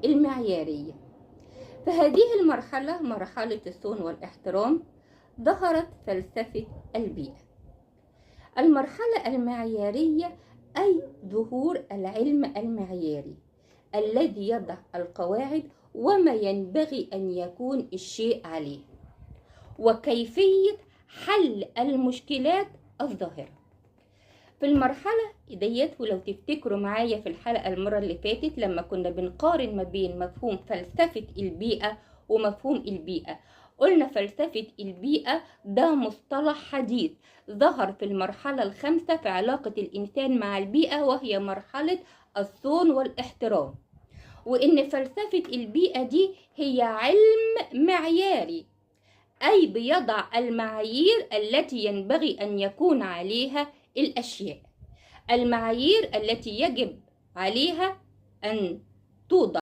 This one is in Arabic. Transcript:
المعيارية. فهذه المرحلة مرحلة الصون والاحترام ظهرت فلسفة البيئة. المرحلة المعيارية أي ظهور العلم المعياري الذي يضع القواعد وما ينبغي أن يكون الشيء عليه وكيفية حل المشكلات الظاهرة. في المرحلة ديت، ولو تفتكروا معايا في الحلقة المرة اللي فاتت لما كنا بنقارن ما بين مفهوم فلسفة البيئة ومفهوم البيئة، قلنا فلسفة البيئة ده مصطلح حديث ظهر في المرحلة الخامسة في علاقة الإنسان مع البيئة، وهي مرحلة الصون والاحترام، وإن فلسفة البيئة دي هي علم معياري، أي بيضع المعايير التي ينبغي أن يكون عليها الأشياء، المعايير التي يجب عليها أن توضع